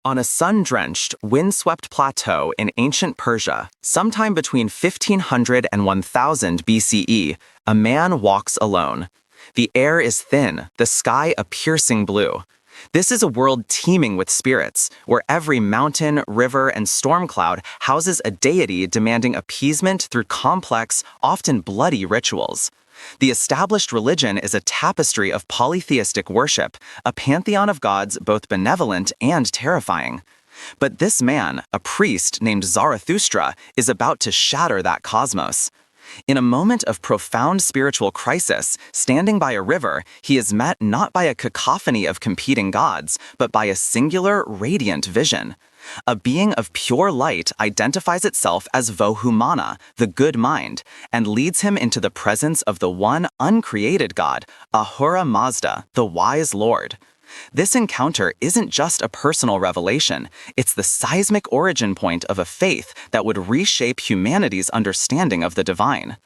On a sun-drenched, wind-swept plateau in ancient Persia, sometime between 1500 and 1000 BCE, a man walks alone. The air is thin, the sky a piercing blue. This is a world teeming with spirits, where every mountain, river, and storm cloud houses a deity demanding appeasement through complex, often bloody rituals. The established religion is a tapestry of polytheistic worship, a pantheon of gods both benevolent and terrifying. But this man, a priest named Zarathustra, is about to shatter that cosmos. In a moment of profound spiritual crisis, standing by a river, he is met not by a cacophony of competing gods, but by a singular, radiant vision. A being of pure light identifies itself as Vohumana, the good mind, and leads him into the presence of the one uncreated god, Ahura Mazda, the wise Lord. This encounter isn't just a personal revelation, it's the seismic origin point of a faith that would reshape humanity's understanding of the divine.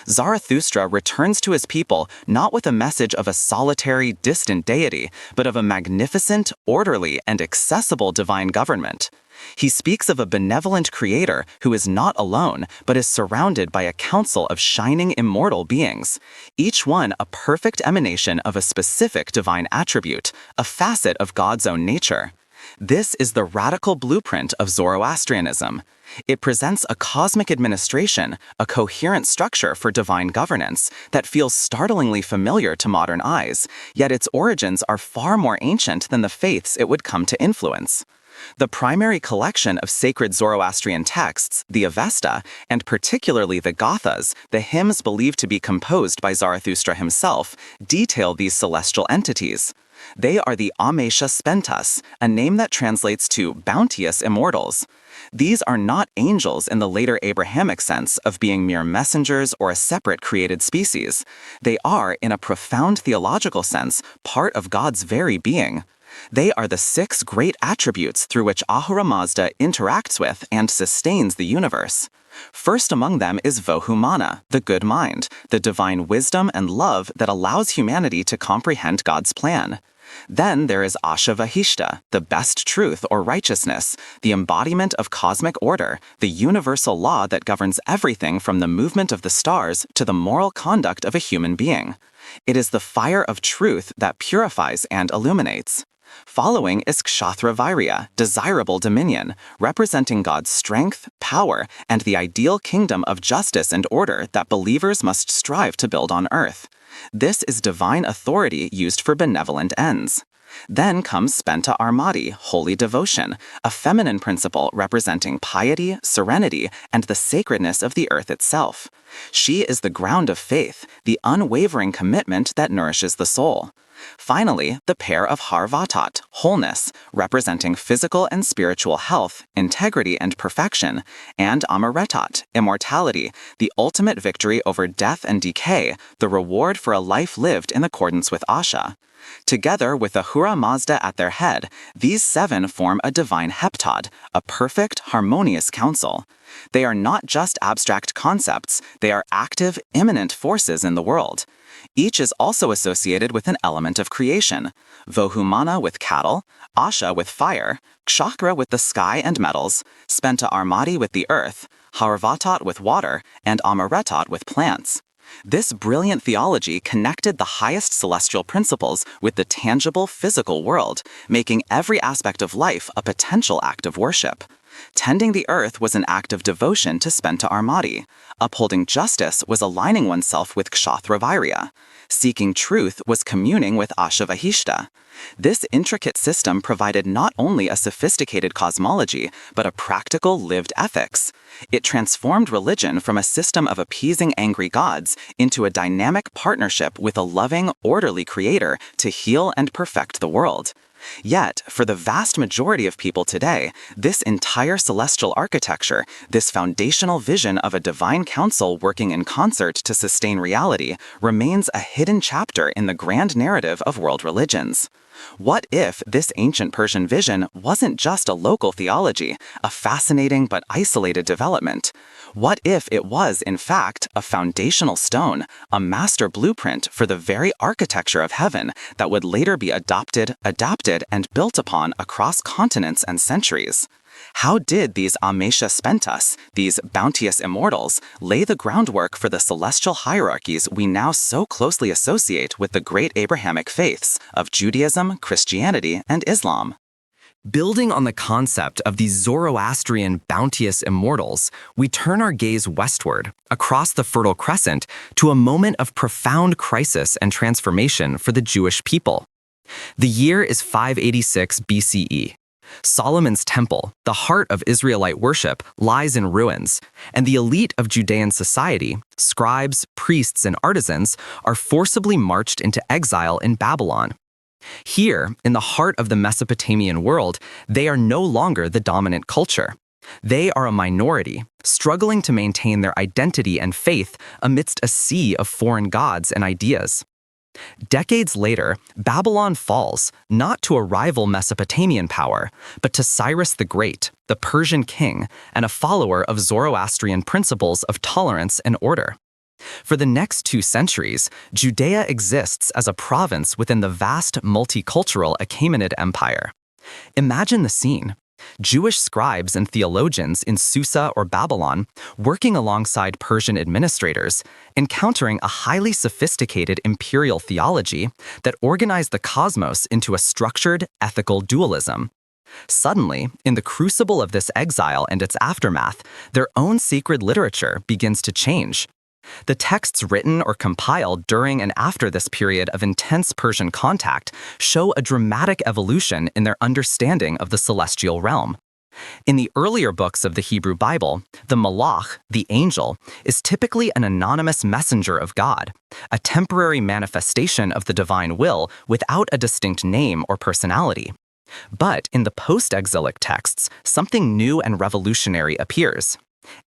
Zarathustra returns to his people not with a message of a solitary, distant deity, but of a magnificent, orderly, and accessible divine government. He speaks of a benevolent creator who is not alone, but is surrounded by a council of shining immortal beings, each one a perfect emanation of a specific divine attribute, a facet of God's own nature. This is the radical blueprint of Zoroastrianism. It presents a cosmic administration, a coherent structure for divine governance that feels startlingly familiar to modern eyes, yet its origins are far more ancient than the faiths it would come to influence. The primary collection of sacred Zoroastrian texts, the Avesta, and particularly the Gathas, the hymns believed to be composed by Zarathustra himself, detail these celestial entities. They are the Amesha Spentas, a name that translates to bounteous immortals. These are not angels in the later Abrahamic sense of being mere messengers or a separate created species. They are, in a profound theological sense, part of God's very being. They are the 6 great attributes through which Ahura Mazda interacts with and sustains the universe. First among them is Vohumana, the good mind, the divine wisdom and love that allows humanity to comprehend God's plan. Then there is Ashavahishta, the best truth or righteousness, the embodiment of cosmic order, the universal law that governs everything from the movement of the stars to the moral conduct of a human being. It is the fire of truth that purifies and illuminates. Following is Kshatravirya, desirable dominion, representing God's strength, power, and the ideal kingdom of justice and order that believers must strive to build on earth. This is divine authority used for benevolent ends. Then comes Spenta Armati, holy devotion, a feminine principle representing piety, serenity, and the sacredness of the earth itself. She is the ground of faith, the unwavering commitment that nourishes the soul. Finally, the pair of Harvatat, wholeness, representing physical and spiritual health, integrity and perfection, and Amaretat, immortality, the ultimate victory over death and decay, the reward for a life lived in accordance with Asha. Together with Ahura Mazda at their head, these 7 form a divine heptad, a perfect, harmonious council. They are not just abstract concepts, they are active, immanent forces in the world. Each is also associated with an element of creation, Vohumana with cattle, Asha with fire, Kshakra with the sky and metals, Spenta Armati with the earth, Harvatat with water, and Amaretat with plants. This brilliant theology connected the highest celestial principles with the tangible physical world, making every aspect of life a potential act of worship. Tending the earth was an act of devotion to Spenta Armati. Upholding justice was aligning oneself with Kshatravirya. Seeking truth was communing with Ashavahishta. This intricate system provided not only a sophisticated cosmology, but a practical lived ethics. It transformed religion from a system of appeasing angry gods into a dynamic partnership with a loving, orderly creator to heal and perfect the world. Yet, for the vast majority of people today, this entire celestial architecture, this foundational vision of a divine council working in concert to sustain reality, remains a hidden chapter in the grand narrative of world religions. What if this ancient Persian vision wasn't just a local theology, a fascinating but isolated development? What if it was, in fact, a foundational stone, a master blueprint for the very architecture of heaven that would later be adopted, adapted, and built upon across continents and centuries? How did these Amesha Spentas, these bounteous immortals, lay the groundwork for the celestial hierarchies we now so closely associate with the great Abrahamic faiths of Judaism, Christianity, and Islam? Building on the concept of these Zoroastrian bounteous immortals, we turn our gaze westward, across the Fertile Crescent, to a moment of profound crisis and transformation for the Jewish people. The year is 586 BCE. Solomon's temple, the heart of Israelite worship, lies in ruins, and the elite of Judean society, scribes, priests, and artisans, are forcibly marched into exile in Babylon. Here, in the heart of the Mesopotamian world, they are no longer the dominant culture. They are a minority, struggling to maintain their identity and faith amidst a sea of foreign gods and ideas. Decades later, Babylon falls, not to a rival Mesopotamian power, but to Cyrus the Great, the Persian king, and a follower of Zoroastrian principles of tolerance and order. For the next 2 centuries, Judea exists as a province within the vast multicultural Achaemenid Empire. Imagine the scene. Jewish scribes and theologians in Susa or Babylon, working alongside Persian administrators, encountering a highly sophisticated imperial theology that organized the cosmos into a structured, ethical dualism. Suddenly, in the crucible of this exile and its aftermath, their own sacred literature begins to change. The texts written or compiled during and after this period of intense Persian contact show a dramatic evolution in their understanding of the celestial realm. In the earlier books of the Hebrew Bible, the malach, the angel, is typically an anonymous messenger of God, a temporary manifestation of the divine will without a distinct name or personality. But in the post-exilic texts, something new and revolutionary appears: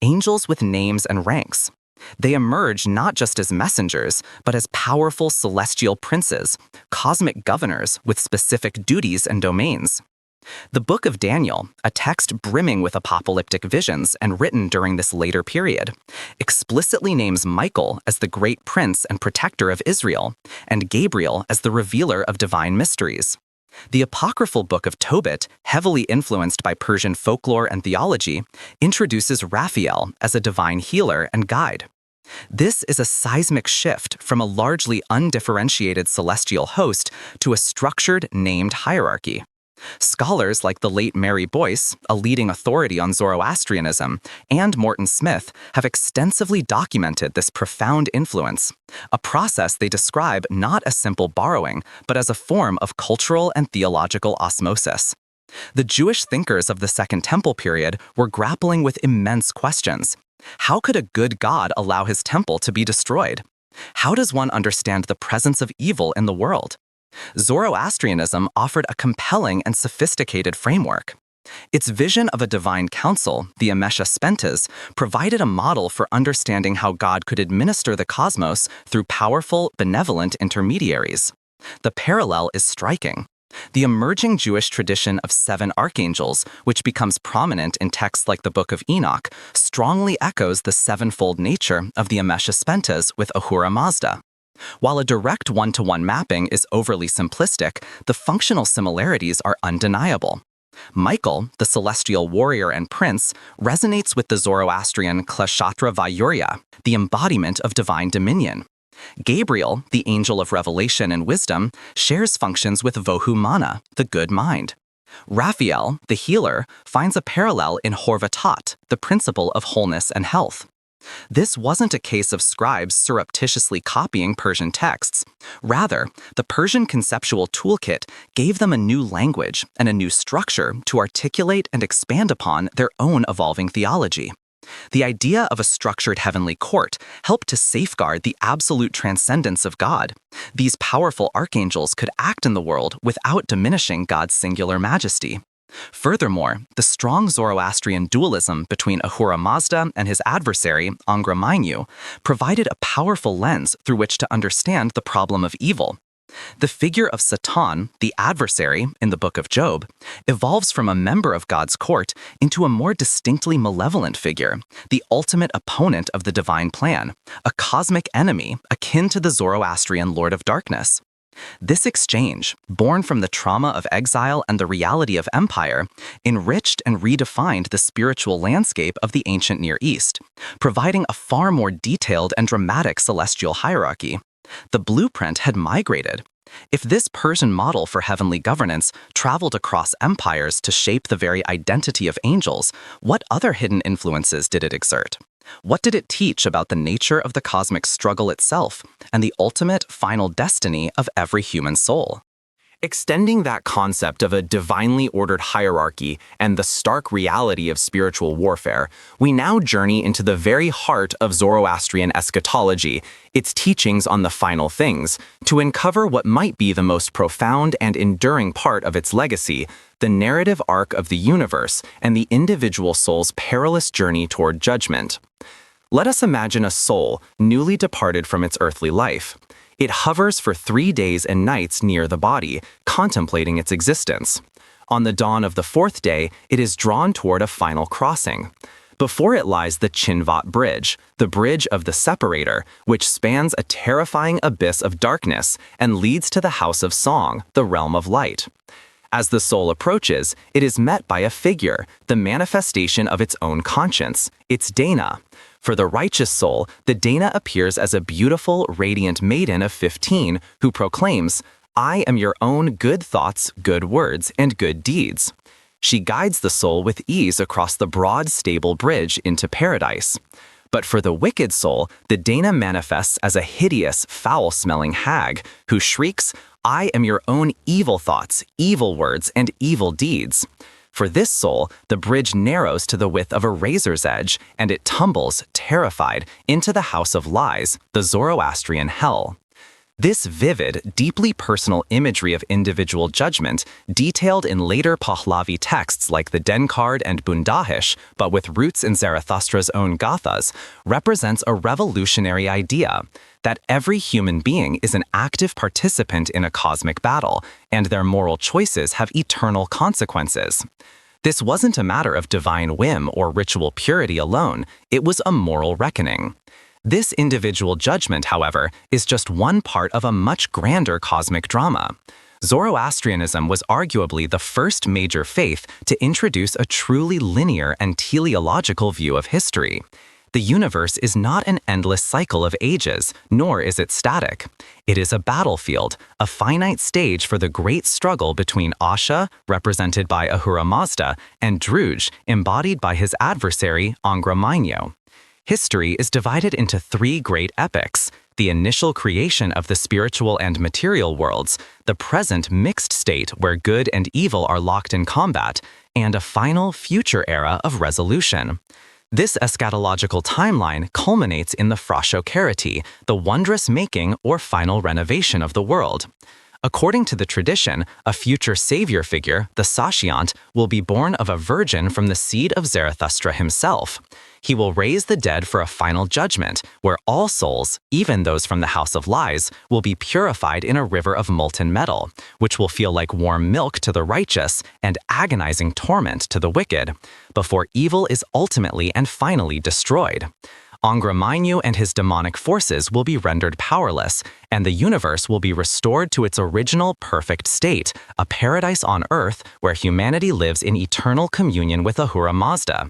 angels with names and ranks. They emerge not just as messengers, but as powerful celestial princes, cosmic governors with specific duties and domains. The Book of Daniel, a text brimming with apocalyptic visions and written during this later period, explicitly names Michael as the great prince and protector of Israel, and Gabriel as the revealer of divine mysteries. The apocryphal Book of Tobit, heavily influenced by Persian folklore and theology, introduces Raphael as a divine healer and guide. This is a seismic shift from a largely undifferentiated celestial host to a structured, named hierarchy. Scholars like the late Mary Boyce, a leading authority on Zoroastrianism, and Morton Smith have extensively documented this profound influence, a process they describe not as simple borrowing, but as a form of cultural and theological osmosis. The Jewish thinkers of the Second Temple period were grappling with immense questions. How could a good God allow his temple to be destroyed? How does one understand the presence of evil in the world? Zoroastrianism offered a compelling and sophisticated framework. Its vision of a divine council, the Amesha Spentas, provided a model for understanding how God could administer the cosmos through powerful, benevolent intermediaries. The parallel is striking. The emerging Jewish tradition of 7 archangels, which becomes prominent in texts like the Book of Enoch, strongly echoes the sevenfold nature of the Amesha Spentas with Ahura Mazda. While a direct one-to-one mapping is overly simplistic, the functional similarities are undeniable. Michael, the celestial warrior and prince, resonates with the Zoroastrian Klashatra Vayurya, the embodiment of divine dominion. Gabriel, the angel of revelation and wisdom, shares functions with Vohu Mana, the good mind. Raphael, the healer, finds a parallel in Horvatat, the principle of wholeness and health. This wasn't a case of scribes surreptitiously copying Persian texts. Rather, the Persian conceptual toolkit gave them a new language and a new structure to articulate and expand upon their own evolving theology. The idea of a structured heavenly court helped to safeguard the absolute transcendence of God. These powerful archangels could act in the world without diminishing God's singular majesty. Furthermore, the strong Zoroastrian dualism between Ahura Mazda and his adversary, Angra Mainyu, provided a powerful lens through which to understand the problem of evil. The figure of Satan, the adversary, in the book of Job, evolves from a member of God's court into a more distinctly malevolent figure, the ultimate opponent of the divine plan, a cosmic enemy akin to the Zoroastrian Lord of Darkness. This exchange, born from the trauma of exile and the reality of empire, enriched and redefined the spiritual landscape of the ancient Near East, providing a far more detailed and dramatic celestial hierarchy. The blueprint had migrated. If this Persian model for heavenly governance traveled across empires to shape the very identity of angels, what other hidden influences did it exert? What did it teach about the nature of the cosmic struggle itself and the ultimate final destiny of every human soul? Extending that concept of a divinely ordered hierarchy and the stark reality of spiritual warfare, we now journey into the very heart of Zoroastrian eschatology, its teachings on the final things, to uncover what might be the most profound and enduring part of its legacy, the narrative arc of the universe and the individual soul's perilous journey toward judgment. Let us imagine a soul newly departed from its earthly life. It hovers for 3 days and nights near the body, contemplating its existence. On the dawn of the 4th day, it is drawn toward a final crossing. Before it lies the Chinvat Bridge, the bridge of the separator, which spans a terrifying abyss of darkness and leads to the House of Song, the realm of light. As the soul approaches, it is met by a figure, the manifestation of its own conscience, its Dana. For the righteous soul, the Dana appears as a beautiful, radiant maiden of 15 who proclaims, "I am your own good thoughts, good words, and good deeds." She guides the soul with ease across the broad, stable bridge into paradise. But for the wicked soul, the Dana manifests as a hideous, foul-smelling hag who shrieks, "I am your own evil thoughts, evil words, and evil deeds." For this soul, the bridge narrows to the width of a razor's edge, and it tumbles, terrified, into the house of lies, the Zoroastrian hell. This vivid, deeply personal imagery of individual judgment, detailed in later Pahlavi texts like the Denkard and Bundahish, but with roots in Zarathustra's own Gathas, represents a revolutionary idea that every human being is an active participant in a cosmic battle, and their moral choices have eternal consequences. This wasn't a matter of divine whim or ritual purity alone, it was a moral reckoning. This individual judgment, however, is just one part of a much grander cosmic drama. Zoroastrianism was arguably the first major faith to introduce a truly linear and teleological view of history. The universe is not an endless cycle of ages, nor is it static. It is a battlefield, a finite stage for the great struggle between Asha, represented by Ahura Mazda, and Druj, embodied by his adversary, Angra Mainyo. History is divided into 3 great epochs: the initial creation of the spiritual and material worlds, the present mixed state where good and evil are locked in combat, and a final future era of resolution. This eschatological timeline culminates in the Frashokerati, the wondrous making or final renovation of the world. According to the tradition, a future savior figure, the Satyant, will be born of a virgin from the seed of Zarathustra himself. He will raise the dead for a final judgment, where all souls, even those from the House of Lies, will be purified in a river of molten metal, which will feel like warm milk to the righteous and agonizing torment to the wicked, before evil is ultimately and finally destroyed. Angra Mainyu and his demonic forces will be rendered powerless, and the universe will be restored to its original perfect state, a paradise on earth where humanity lives in eternal communion with Ahura Mazda.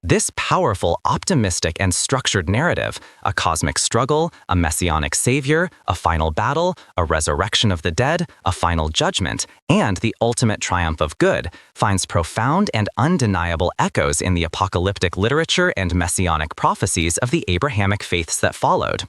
This powerful, optimistic, and structured narrative, a cosmic struggle, a messianic savior, a final battle, a resurrection of the dead, a final judgment, and the ultimate triumph of good, finds profound and undeniable echoes in the apocalyptic literature and messianic prophecies of the Abrahamic faiths that followed.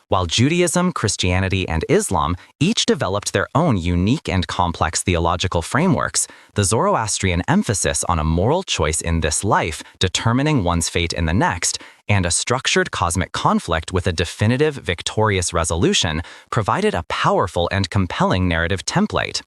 While Judaism, Christianity, and Islam each developed their own unique and complex theological frameworks, the Zoroastrian emphasis on a moral choice in this life determining one's fate in the next, and a structured cosmic conflict with a definitive, victorious resolution provided a powerful and compelling narrative template.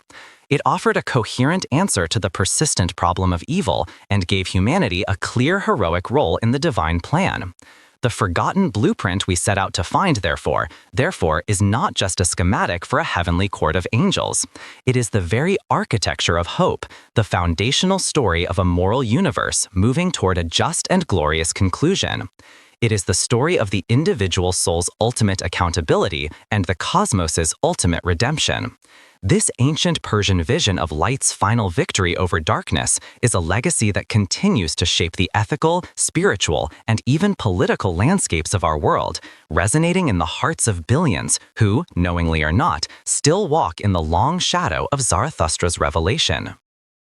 It offered a coherent answer to the persistent problem of evil and gave humanity a clear heroic role in the divine plan. The forgotten blueprint we set out to find, therefore, is not just a schematic for a heavenly court of angels. It is the very architecture of hope, the foundational story of a moral universe moving toward a just and glorious conclusion. It is the story of the individual soul's ultimate accountability and the cosmos's ultimate redemption. This ancient Persian vision of light's final victory over darkness is a legacy that continues to shape the ethical, spiritual, and even political landscapes of our world, resonating in the hearts of billions who, knowingly or not, still walk in the long shadow of Zarathustra's revelation.